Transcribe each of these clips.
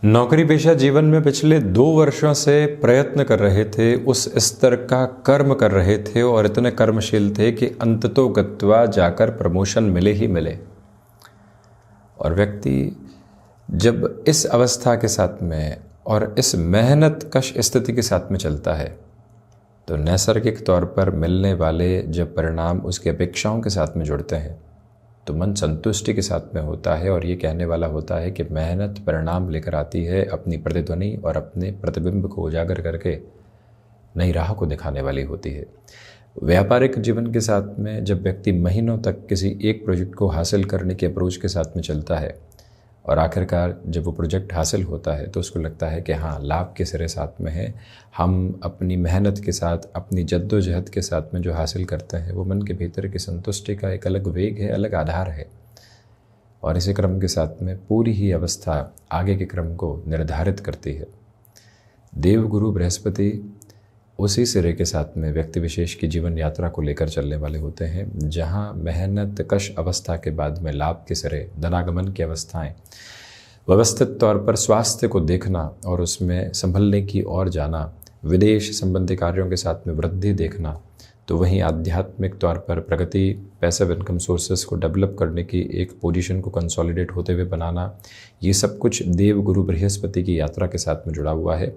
नौकरी पेशा जीवन में पिछले 2 वर्षों से प्रयत्न कर रहे थे, उस स्तर का कर्म कर रहे थे और इतने कर्मशील थे कि अंततोगत्वा जाकर प्रमोशन मिले ही मिले। और व्यक्ति जब इस अवस्था के साथ में और इस मेहनत कश स्थिति के साथ में चलता है तो नैसर्गिक तौर पर मिलने वाले जब परिणाम उसकी अपेक्षाओं के साथ में जुड़ते हैं तो मन संतुष्टि के साथ में होता है और ये कहने वाला होता है कि मेहनत परिणाम लेकर आती है, अपनी प्रतिध्वनि और अपने प्रतिबिंब को उजागर करके नई राह को दिखाने वाली होती है। व्यापारिक जीवन के साथ में जब व्यक्ति महीनों तक किसी एक प्रोजेक्ट को हासिल करने के अप्रोच के साथ में चलता है और आखिरकार जब वो प्रोजेक्ट हासिल होता है तो उसको लगता है कि हाँ, लाभ के सिरे साथ में है, हम अपनी मेहनत के साथ, अपनी जद्दोजहद के साथ में जो हासिल करते हैं वो मन के भीतर की संतुष्टि का एक अलग वेग है, अलग आधार है। और इसी क्रम के साथ में पूरी ही अवस्था आगे के क्रम को निर्धारित करती है। देवगुरु बृहस्पति उसी सिरे के साथ में व्यक्ति विशेष की जीवन यात्रा को लेकर चलने वाले होते हैं, जहां मेहनत कश अवस्था के बाद में लाभ के सिरे, धनागमन की अवस्थाएं, व्यवस्थित तौर पर स्वास्थ्य को देखना और उसमें संभलने की ओर जाना, विदेश संबंधी कार्यों के साथ में वृद्धि देखना, तो वहीं आध्यात्मिक तौर पर प्रगति, पैसिव इनकम सोर्सेस को डेवलप करने की एक पोजीशन को कंसोलिडेट होते हुए बनाना, ये सब कुछ देवगुरु बृहस्पति की यात्रा के साथ में जुड़ा हुआ है।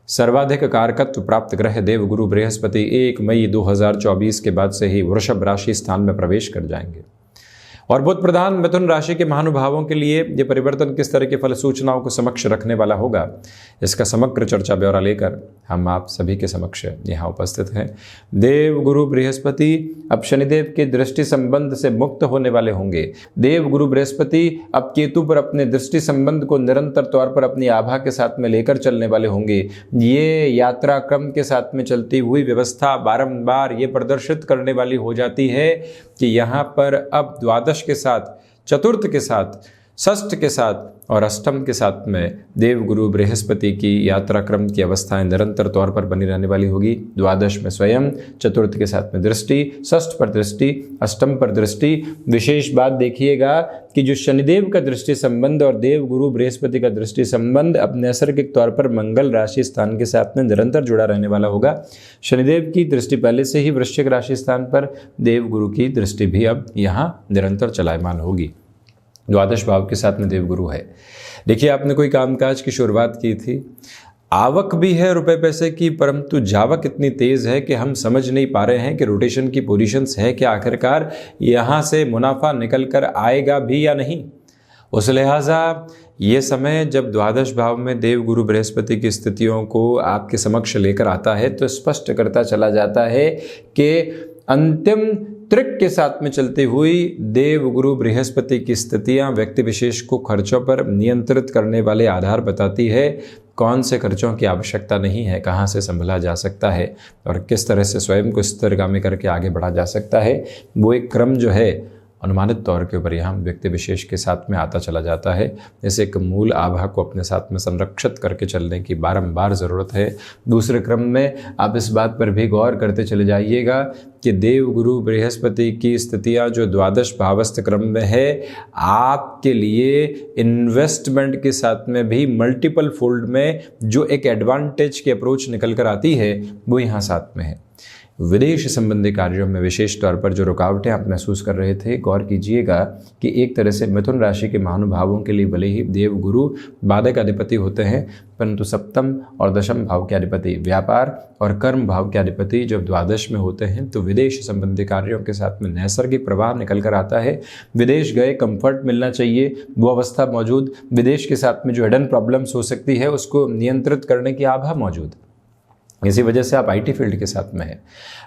सर्वाधिक कारकत्व प्राप्त ग्रह देवगुरु बृहस्पति 1 मई 2024 के बाद से ही वृषभ राशि स्थान में प्रवेश कर जाएंगे और बुध प्रधान मिथुन राशि के महानुभावों के लिए ये परिवर्तन किस तरह की फल सूचनाओं को समक्ष रखने वाला होगा, इसका समग्र चर्चा ब्यौरा लेकर हम आप सभी के समक्ष यहाँ उपस्थित हैं। देवगुरु बृहस्पति अब शनिदेव के दृष्टि संबंध से मुक्त होने वाले होंगे। देवगुरु बृहस्पति अब केतु पर अपने दृष्टि संबंध को निरंतर तौर पर अपनी आभा के साथ में लेकर चलने वाले होंगे। ये यात्रा क्रम के साथ में चलती हुई व्यवस्था बारंबार ये प्रदर्शित करने वाली हो जाती है कि यहाँ पर अब द्वादश के साथ, चतुर्थ के साथ, षष्ठ के साथ और अष्टम के साथ में देवगुरु बृहस्पति की यात्रा क्रम की अवस्थाएं निरंतर तौर पर बनी रहने वाली होगी। द्वादश में स्वयं, चतुर्थ के साथ में दृष्टि, षष्ठ पर दृष्टि, अष्टम पर दृष्टि। विशेष बात देखिएगा कि जो शनिदेव का दृष्टि संबंध और देवगुरु बृहस्पति का दृष्टि संबंध अब नैसर्गिक तौर पर मंगल राशि स्थान के साथ में निरंतर जुड़ा रहने वाला होगा। शनिदेव की दृष्टि पहले से ही वृश्चिक राशि स्थान पर, देवगुरु की दृष्टि भी अब यहाँ निरंतर चलायमान होगी। द्वादश भाव के साथ में देवगुरु है। देखिए, आपने कोई कामकाज की शुरुआत की थी, आवक भी है रुपए पैसे की, परंतु जावक इतनी तेज है कि हम समझ नहीं पा रहे हैं कि रोटेशन की पोजीशंस है कि आखिरकार यहाँ से मुनाफा निकल कर आएगा भी या नहीं। उस लिहाजा ये समय जब द्वादश भाव में देवगुरु बृहस्पति की स्थितियों को आपके समक्ष लेकर आता है तो स्पष्ट करता चला जाता है कि अंतिम त्रिक के साथ में चलती हुई देवगुरु बृहस्पति की स्थितियां व्यक्ति विशेष को खर्चों पर नियंत्रित करने वाले आधार बताती है। कौन से खर्चों की आवश्यकता नहीं है, कहां से संभला जा सकता है और किस तरह से स्वयं को स्थिरगामी करके आगे बढ़ा जा सकता है, वो एक क्रम जो है अनुमानित तौर के ऊपर यहाँ व्यक्ति विशेष के साथ में आता चला जाता है। इस एक मूल आभा को अपने साथ में संरक्षित करके चलने की बारंबार ज़रूरत है। दूसरे क्रम में आप इस बात पर भी गौर करते चले जाइएगा कि देवगुरु बृहस्पति की स्थितियाँ जो द्वादश भावस्थ क्रम में है, आपके लिए इन्वेस्टमेंट के साथ में भी मल्टीपल फोल्ड में जो एक एडवांटेज की अप्रोच निकल कर आती है वो यहाँ साथ में है। विदेश संबंधी कार्यों में विशेष तौर पर जो रुकावटें आप महसूस कर रहे थे, गौर कीजिएगा कि एक तरह से मिथुन राशि के महानुभावों के लिए भले ही देवगुरु बाधक अधिपति होते हैं, परंतु सप्तम और दशम भाव के अधिपति, व्यापार और कर्म भाव के अधिपति जब द्वादश में होते हैं तो विदेश संबंधी कार्यों के साथ में नैसर्गिक प्रवाह निकल कर आता है। विदेश गए, कंफर्ट मिलना चाहिए, वो अवस्था मौजूद। विदेश के साथ में जो हिडन प्रॉब्लम्स हो सकती है उसको नियंत्रित करने की आभा मौजूद। इसी वजह से आप आईटी फील्ड के साथ में हैं,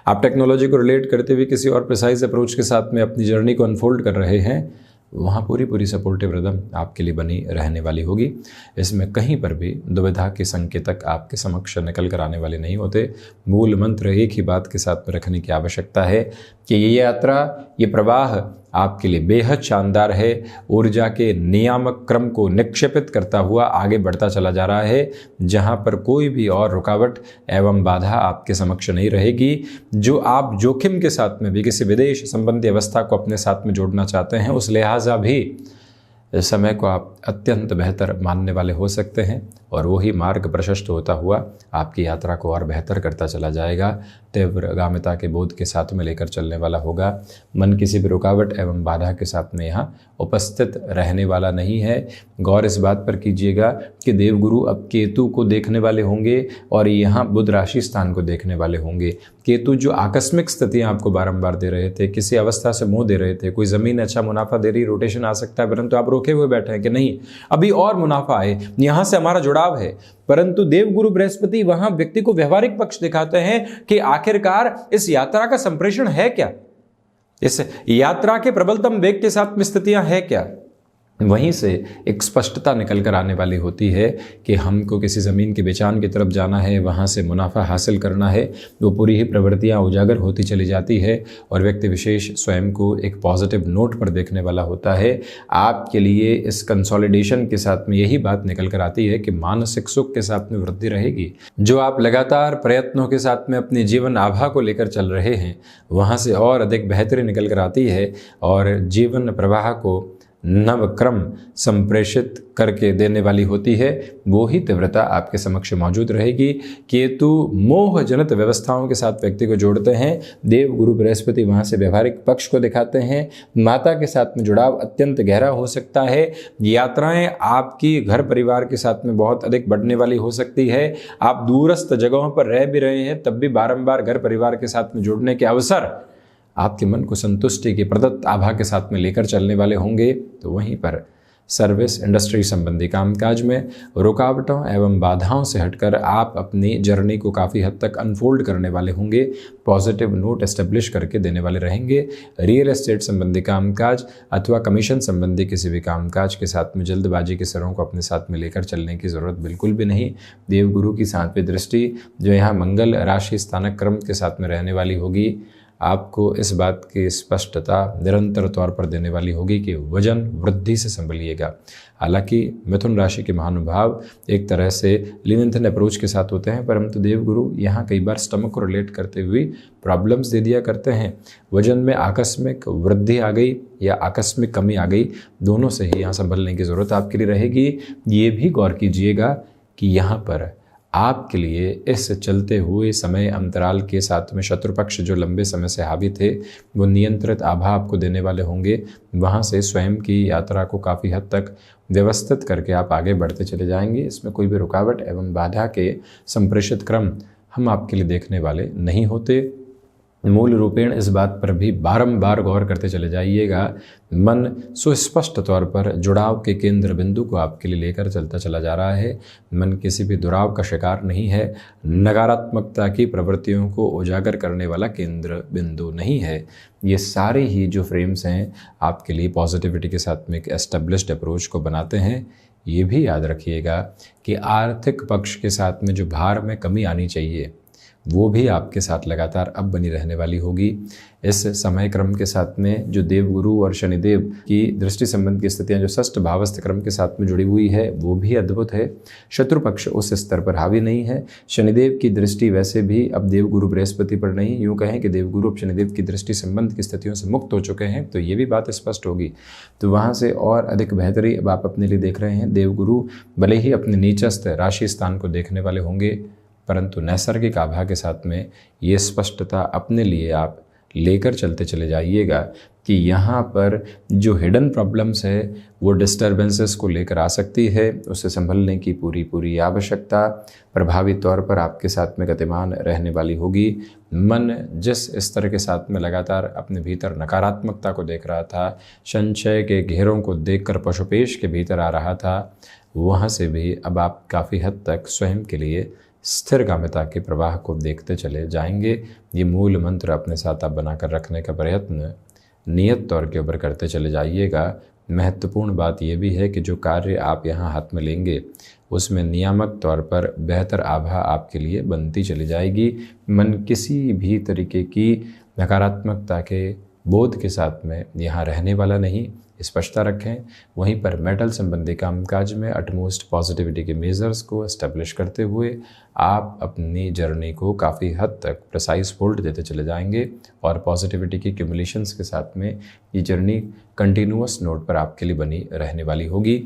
आप टेक्नोलॉजी को रिलेट करते हुए किसी और प्रिसाइज अप्रोच के साथ में अपनी जर्नी को अनफोल्ड कर रहे हैं, वहाँ पूरी सपोर्टिव रिदम आपके लिए बनी रहने वाली होगी। इसमें कहीं पर भी दुविधा के संकेतक आपके समक्ष निकल कर आने वाले नहीं होते। मूल मंत्र एक ही बात के साथ में रखने की आवश्यकता है कि ये यात्रा, ये प्रवाह आपके लिए बेहद शानदार है। ऊर्जा के नियामक क्रम को निक्षेपित करता हुआ आगे बढ़ता चला जा रहा है, जहां पर कोई भी और रुकावट एवं बाधा आपके समक्ष नहीं रहेगी। जो आप जोखिम के साथ में भी किसी विदेश संबंधी अवस्था को अपने साथ में जोड़ना चाहते हैं, उस लिहाजा भी इस समय को आप अत्यंत बेहतर मानने वाले हो सकते हैं और वही मार्ग प्रशस्त होता हुआ आपकी यात्रा को और बेहतर करता चला जाएगा। तीव्रगामिता के बोध के साथ में लेकर चलने वाला होगा। मन किसी भी रुकावट एवं बाधा के साथ में यहाँ उपस्थित रहने वाला नहीं है। गौर इस बात पर कीजिएगा कि देवगुरु अब केतु को देखने वाले होंगे और यहाँ बुध राशि स्थान को देखने वाले होंगे। केतु जो आकस्मिक स्थितियां आपको बारंबार दे रहे थे, किसी अवस्था से मोह दे रहे थे, कोई जमीन अच्छा मुनाफा दे रही, रोटेशन आ सकता है, परंतु आप रोके हुए बैठे हैं कि नहीं अभी और मुनाफा आए, यहां से हमारा जुड़ाव है। परंतु देवगुरु बृहस्पति वहां व्यक्ति को व्यवहारिक पक्ष दिखाते हैं कि आखिरकार इस यात्रा का संप्रेषण है क्या, इस यात्रा के प्रबलतम वेग के साथ में स्थितियां है क्या। वहीं से एक स्पष्टता निकल कर आने वाली होती है कि हमको किसी ज़मीन के बेचान की तरफ जाना है, वहाँ से मुनाफा हासिल करना है। वो पूरी ही प्रवृत्तियाँ उजागर होती चली जाती है और व्यक्ति विशेष स्वयं को एक पॉजिटिव नोट पर देखने वाला होता है। आपके लिए इस कंसोलिडेशन के साथ में यही बात निकल कर आती है कि मानसिक सुख के साथ में वृद्धि रहेगी। जो आप लगातार प्रयत्नों के साथ में अपनी जीवन आभा को लेकर चल रहे हैं, वहाँ से और अधिक बेहतरी निकल कर आती है और जीवन प्रवाह को नवक्रम संप्रेषित करके देने वाली होती है। वो ही तीव्रता आपके समक्ष मौजूद रहेगी। केतु मोह जनित व्यवस्थाओं के साथ व्यक्ति को जोड़ते हैं। देव गुरु बृहस्पति वहाँ से व्यवहारिक पक्ष को दिखाते हैं। माता के साथ में जुड़ाव अत्यंत गहरा हो सकता है। यात्राएं आपकी घर परिवार के साथ में बहुत अधिक बढ़ने वाली हो सकती है। आप दूरस्थ जगहों पर रह भी रहे हैं तब भी बारंबार घर परिवार के साथ में जुड़ने के अवसर आपके मन को संतुष्टि की प्रदत्त आभा के साथ में लेकर चलने वाले होंगे। तो वहीं पर सर्विस इंडस्ट्री संबंधी कामकाज में रुकावटों एवं बाधाओं से हटकर आप अपनी जर्नी को काफ़ी हद तक अनफोल्ड करने वाले होंगे। पॉजिटिव नोट एस्टेब्लिश करके देने वाले रहेंगे। रियल एस्टेट संबंधी कामकाज अथवा कमीशन संबंधी किसी भी कामकाज के साथ में जल्दबाजी के सरों को अपने साथ में लेकर चलने की ज़रूरत बिल्कुल भी नहीं। देवगुरु की 7वीं दृष्टि जो यहाँ मंगल राशि स्थानक क्रम के साथ में रहने वाली होगी, आपको इस बात की स्पष्टता निरंतर तौर पर देने वाली होगी कि वजन वृद्धि से संभलिएगा। हालांकि मिथुन राशि के महानुभाव एक तरह से लीनियंथन अप्रोच के साथ होते हैं, परंतु देवगुरु यहाँ कई बार स्टमक को रिलेट करते हुए प्रॉब्लम्स दे दिया करते हैं। वजन में आकस्मिक वृद्धि आ गई या आकस्मिक कमी आ गई, दोनों से ही यहाँ संभलने की ज़रूरत आपके लिए रहेगी। ये भी गौर कीजिएगा कि यहाँ पर आपके लिए इस चलते हुए समय अंतराल के साथ में शत्रु पक्ष जो लंबे समय से हावी थे वो नियंत्रित आभा आपको देने वाले होंगे। वहाँ से स्वयं की यात्रा को काफ़ी हद तक व्यवस्थित करके आप आगे बढ़ते चले जाएंगे। इसमें कोई भी रुकावट एवं बाधा के संप्रेषित क्रम हम आपके लिए देखने वाले नहीं होते। मूल रूपेण इस बात पर भी बारंबार गौर करते चले जाइएगा। मन सुस्पष्ट तौर पर जुड़ाव के केंद्र बिंदु को आपके लिए लेकर चलता चला जा रहा है। मन किसी भी दुराव का शिकार नहीं है, नकारात्मकता की प्रवृत्तियों को उजागर करने वाला केंद्र बिंदु नहीं है। ये सारे ही जो फ्रेम्स हैं आपके लिए पॉजिटिविटी के साथ में एक एस्टेब्लिश्ड अप्रोच को बनाते हैं। ये भी याद रखिएगा कि आर्थिक पक्ष के साथ में जो भार में कमी आनी चाहिए वो भी आपके साथ लगातार अब बनी रहने वाली होगी। इस समय क्रम के साथ में जो देवगुरु और शनिदेव की दृष्टि संबंध की स्थितियां जो षष्ठ भावस्थ क्रम के साथ में जुड़ी हुई है वो भी अद्भुत है। शत्रु पक्ष उस स्तर पर हावी नहीं है। शनिदेव की दृष्टि वैसे भी अब देवगुरु बृहस्पति पर नहीं, यूँ कहें कि देवगुरु अब शनिदेव की दृष्टि संबंध की स्थितियों से मुक्त हो चुके हैं, तो ये भी बात स्पष्ट होगी। तो वहाँ से और अधिक बेहतरी अब आप अपने लिए देख रहे हैं। देवगुरु भले ही अपने नीचस्थ राशि स्थान को देखने वाले होंगे, परंतु नैसर्गिक आभा के साथ में ये स्पष्टता अपने लिए आप लेकर चलते चले जाइएगा कि यहाँ पर जो हिडन प्रॉब्लम्स है वो डिस्टर्बेंसेस को लेकर आ सकती है। उससे संभलने की पूरी आवश्यकता प्रभावी तौर पर आपके साथ में गतिमान रहने वाली होगी। मन जिस स्तर के साथ में लगातार अपने भीतर नकारात्मकता को देख रहा था, संशय के घेरों को देखकर पशुपेश के भीतर आ रहा था, वहाँ से भी अब आप काफ़ी हद तक स्वयं के लिए स्थिरगामिता के प्रवाह को देखते चले जाएंगे। ये मूल मंत्र अपने साथ आप बनाकर रखने का प्रयत्न नियत तौर के ऊपर करते चले जाइएगा। महत्वपूर्ण बात यह भी है कि जो कार्य आप यहाँ हाथ में लेंगे उसमें नियामक तौर पर बेहतर आभा आपके लिए बनती चली जाएगी। मन किसी भी तरीके की नकारात्मकता के बोध के साथ में यहाँ रहने वाला नहीं। स्पष्टता रखें। वहीं पर मेटल संबंधी कामकाज में अटमोस्ट पॉजिटिविटी के मेजर्स को एस्टेब्लिश करते हुए आप अपनी जर्नी को काफ़ी हद तक प्रिसाइज फोल्ड देते चले जाएंगे और पॉजिटिविटी की क्यूमुलेशंस के साथ में ये जर्नी कंटिन्यूअस नोट पर आपके लिए बनी रहने वाली होगी।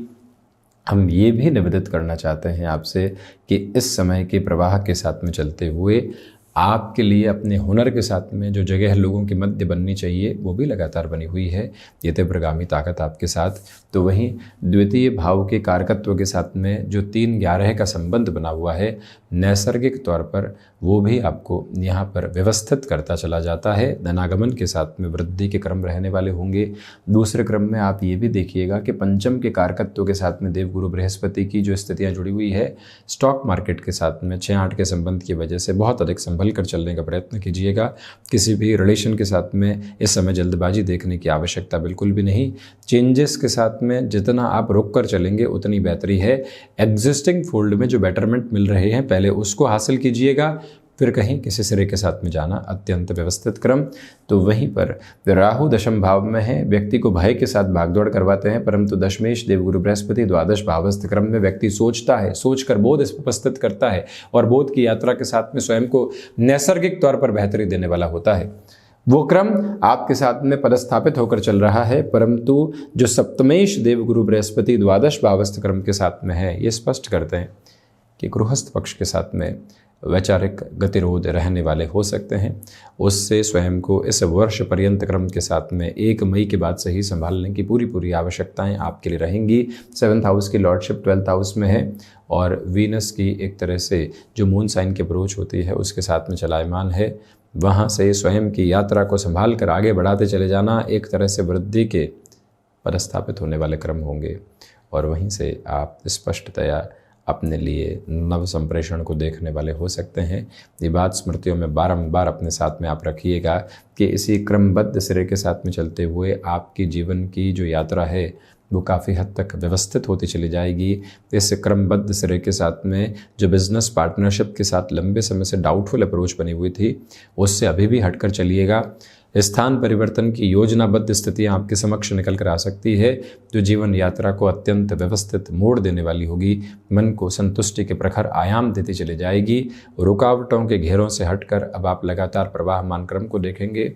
हम ये भी निवेदित करना चाहते हैं आपसे कि इस समय के प्रवाह के साथ में चलते हुए आपके लिए अपने हुनर के साथ में जो जगह लोगों के मध्य बननी चाहिए वो भी लगातार बनी हुई है। ये तीव्रगामी ताकत आपके साथ। तो वहीं द्वितीय भाव के कारकत्व के साथ में जो 3-11 का संबंध बना हुआ है, नैसर्गिक तौर पर वो भी आपको यहाँ पर व्यवस्थित करता चला जाता है। धनागमन के साथ में वृद्धि के क्रम रहने वाले होंगे। दूसरे क्रम में आप ये भी देखिएगा कि पंचम के कारकत्व के साथ में देवगुरु बृहस्पति की जो स्थितियाँ जुड़ी हुई है, स्टॉक मार्केट के साथ में 6-8 के संबंध की वजह से बहुत अधिक संभल कर चलने का प्रयत्न कीजिएगा। किसी भी रिलेशन के साथ में इस समय जल्दबाजी देखने की आवश्यकता बिल्कुल भी नहीं। चेंजेस के साथ में जितना आप रुक कर चलेंगे उतनी बेहतरी है। एग्जिस्टिंग फोल्ड में जो बेटरमेंट मिल रहे हैं पहले उसको हासिल कीजिएगा, फिर कहीं किसी सिरे के साथ में जाना अत्यंत व्यवस्थित क्रम। तो वहीं पर राहु दशम भाव में है, व्यक्ति को भय के साथ भागदौड़ करवाते हैं, परंतु दशमेश देवगुरु बृहस्पति द्वादश भावस्थ क्रम में व्यक्ति सोचता है, सोचकर बोध उपस्थित करता है और बोध की यात्रा के साथ में स्वयं को नैसर्गिक तौर पर बेहतरी देने वाला होता है। वो क्रम आपके साथ में पदस्थापित होकर चल रहा है, परंतु जो सप्तमेश देवगुरु बृहस्पति द्वादश भावस्थ क्रम के साथ में है, ये स्पष्ट करते हैं कि गृहस्थ पक्ष के साथ में वैचारिक गतिरोध रहने वाले हो सकते हैं। उससे स्वयं को इस वर्ष पर्यंत क्रम के साथ में 1 मई के बाद से ही संभालने की पूरी आवश्यकताएं आपके लिए रहेंगी। 7th हाउस की लॉर्डशिप 12th हाउस में है और वीनस की एक तरह से जो मून साइन की अप्रोच होती है उसके साथ में चलायमान है। वहाँ से स्वयं की यात्रा को संभाल कर आगे बढ़ाते चले जाना एक तरह से वृद्धि के पदस्थापित होने वाले क्रम होंगे और वहीं से आप स्पष्टतया अपने लिए नव संप्रेषण को देखने वाले हो सकते हैं। ये बात स्मृतियों में बारंबार अपने साथ में आप रखिएगा कि इसी क्रमबद्ध सिरे के साथ में चलते हुए आपकी जीवन की जो यात्रा है वो काफ़ी हद तक व्यवस्थित होती चली जाएगी। इस क्रमबद्ध सिरे के साथ में जो बिजनेस पार्टनरशिप के साथ लंबे समय से डाउटफुल अप्रोच बनी हुई थी उससे अभी भी हटकर चलिएगा। स्थान परिवर्तन की योजनाबद्ध स्थितियां आपके समक्ष निकल कर आ सकती है जो जीवन यात्रा को अत्यंत व्यवस्थित मोड़ देने वाली होगी। मन को संतुष्टि के प्रखर आयाम देती चली जाएगी। रुकावटों के घेरों से हटकर अब आप लगातार प्रवाहमान क्रम को देखेंगे।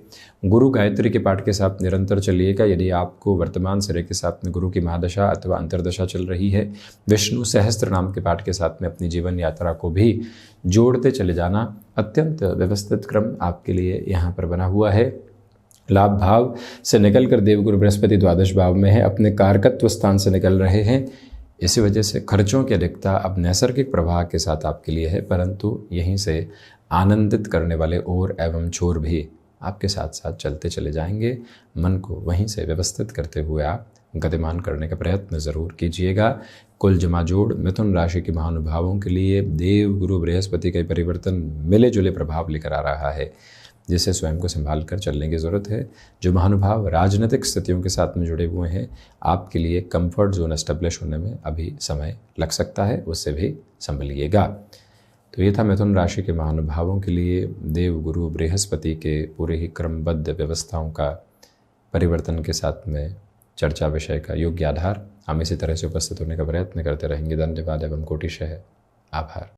गुरु गायत्री के पाठ के साथ निरंतर चलिएगा। यदि आपको वर्तमान सिरे के साथ में गुरु की महादशा अथवा अंतर्दशा चल रही है, विष्णु सहस्त्र नाम के पाठ के साथ में अपनी जीवन यात्रा को भी जोड़ते चले जाना अत्यंत व्यवस्थित क्रम आपके लिए यहाँ पर बना हुआ है। लाभ भाव से निकलकर देवगुरु बृहस्पति द्वादश भाव में है, अपने कारकत्व स्थान से निकल रहे हैं। इसी वजह से खर्चों की अधिकता अब नैसर्गिक प्रवाह के साथ आपके लिए है, परंतु यहीं से आनंदित करने वाले और एवं छोर भी आपके साथ साथ चलते चले जाएंगे। मन को वहीं से व्यवस्थित करते हुए आप गतिमान करने का प्रयत्न ज़रूर कीजिएगा। कुल जमा जोड़ मिथुन राशि के महानुभावों के लिए देव गुरु बृहस्पति का परिवर्तन मिले जुले प्रभाव लेकर आ रहा है, जिसे स्वयं को संभाल कर चलने की ज़रूरत है। जो महानुभाव राजनीतिक स्थितियों के साथ में जुड़े हुए हैं, आपके लिए कंफर्ट जोन एस्टेब्लिश होने में अभी समय लग सकता है, उससे भी संभलिएगा। तो ये था मिथुन राशि के महानुभावों के लिए देव गुरु बृहस्पति के पूरे ही क्रमबद्ध व्यवस्थाओं का परिवर्तन के साथ में चर्चा विषय का योग्य आधार। हम इसी तरह से उपस्थित होने का प्रयत्न करते रहेंगे। धन्यवाद एवं कोटिशः आभार।